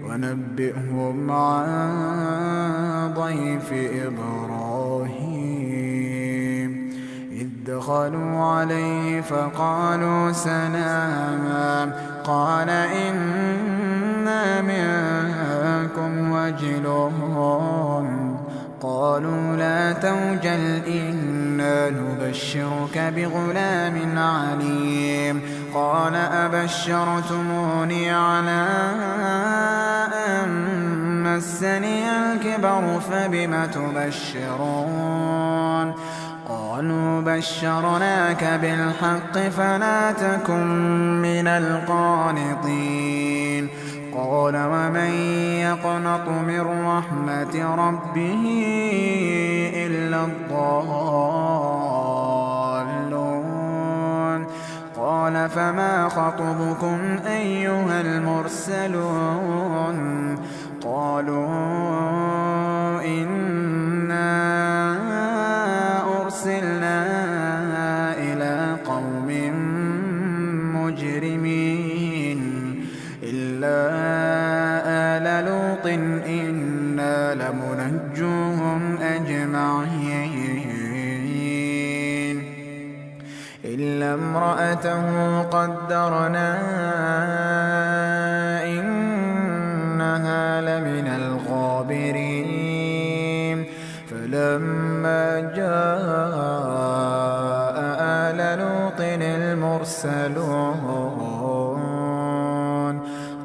ونبئهم عن ضيف إبراهيم إذ دخلوا عليه فقالوا سلاما قال إنا منكم وجلون قالوا لا توجل إنا نبشرك بغلام عليم قال أبشرتموني على أن مسني الكبر فبم تبشرون قالوا بشرناك بالحق فلا تكن من القانطين قال ومن يقنط من رحمة ربه إلا الضالون قال فما خطبكم أيها المرسلون قالوا إنا أرسلنا إلى قوم مجرمين إلا آل لوط إنا لمنجوهم أجمعين إلا امرأته قدرنا إنها لمن الغابرين فلما جاء آل لوط المرسلون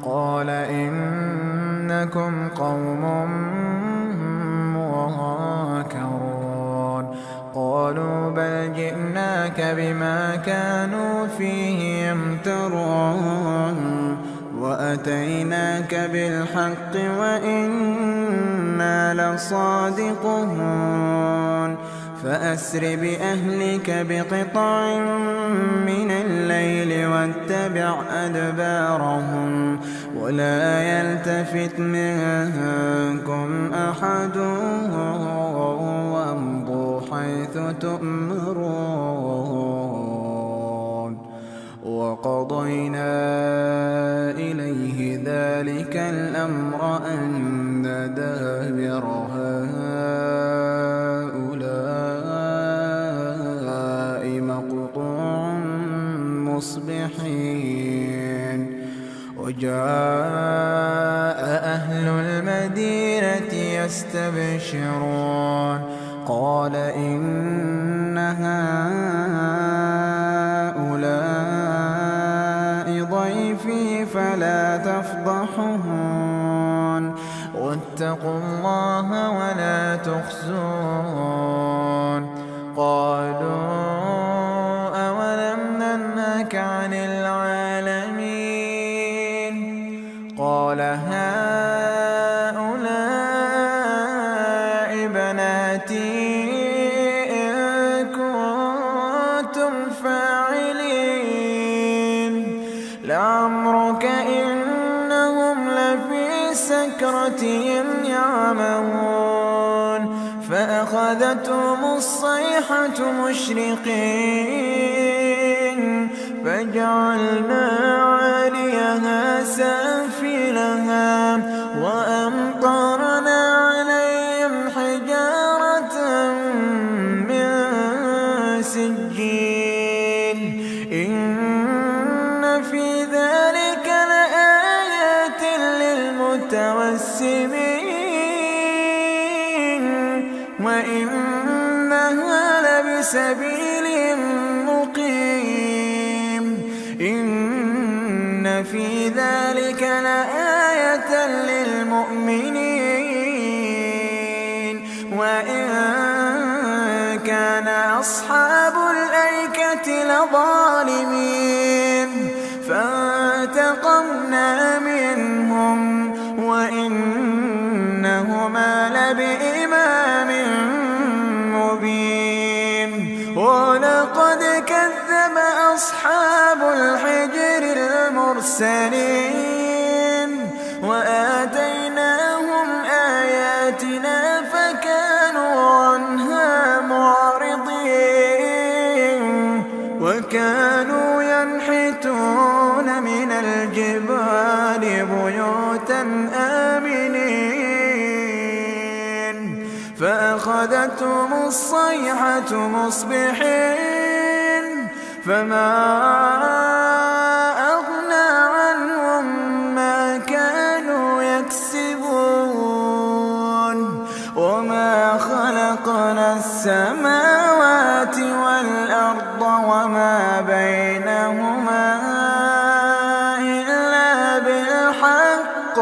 قال إنكم قوم منكرون قالوا بل جئناك بما كانوا فيه يمترون وأتيناك بالحق وإنا لصادقون فأسر بأهلك بقطع من الليل واتبع أدبارهم ولا يلتفت منكم أحد وامضوا حيث تؤمرون وقضينا إليه ذلك الأمر أن دابر هؤلاء مقطوع مصبحين وجاء أهل المدينة يستبشرون قال إن هؤلاء ضيفي فلا تفضحون واتقوا الله ولا تخزون قالوا أولم ننهك عن العالمين قال هؤلاء بناتي إن كنتم فاعلين لعمرك إنهم لفي سكرتهم يعمهون فأخذتهم الصيحة مشرقين فجعلنا عاليها سافلها وأمطرنا عليهم حجارة من سجيل إن في ذلك لآيات للمتوسمين وإنها لبسبيل مقيم إن في ذلك لآية للمؤمنين وإن كان أصحاب الأيكة لظالمين فانتقمنا منهم وإنهما لبإمام مبين ولقد كذب أصحاب الحجر المرسلين وآتيناهم آياتنا فكانوا عنها معرضين وكانوا ينحتون من الجبال بيوتا آمنين فأخذتهم الصيحة مصبحين فما أغنى عنهم ما كانوا يكسبون وما خلقنا السماوات والأرض وما بينهما إلا بالحق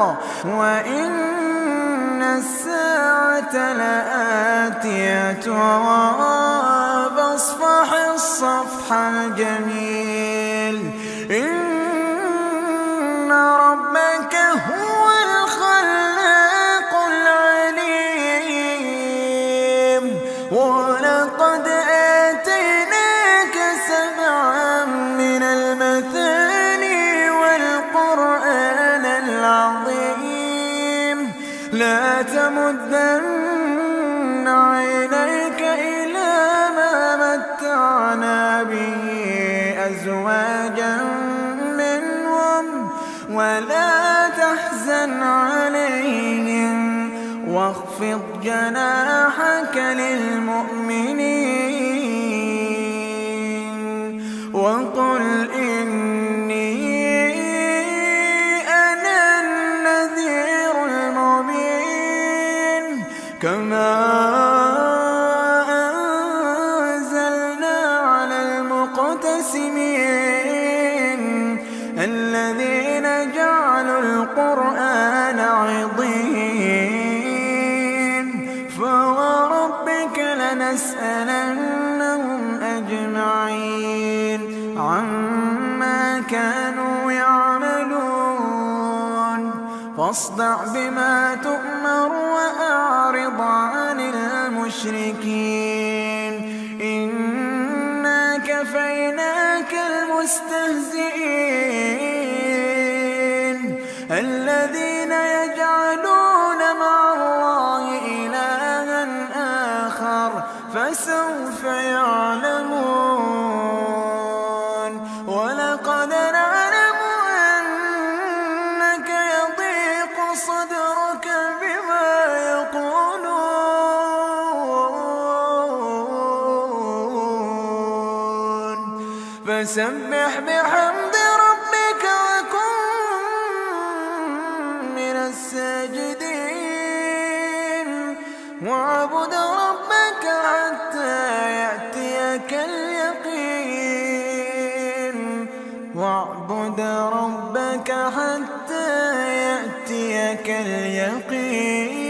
وإن الساعة لآتية فاصفح الصفح الجميل إن ربك هو الخلاق العليم ولقد آتيناك 7 من المثاني والقرآن العظيم لا تمدن عينيك إلى ما متعنا به أزواجا منهم ولا تحزن عليهم واخفض جناحك للمؤمنين وقل إني أنا النذير المبين كما أنزلنا على المقتسمين الذين جعلوا القرآن عضين فوربك لنسألنهم أجمعين عما كانوا يعملون فاصدع بما تؤمر وأعرض عن المشركين إنا كفيناك المستهزئين الذين يجعلون مع الله إلها آخر فسوف يعلمون ولقد نعلم أنك يضيق صدرك بما يقولون فسبح بحمد ربك وكن من الساجدين واعبد ربك حتى يأتيك اليقين واعبد ربك حتى يأتيك اليقين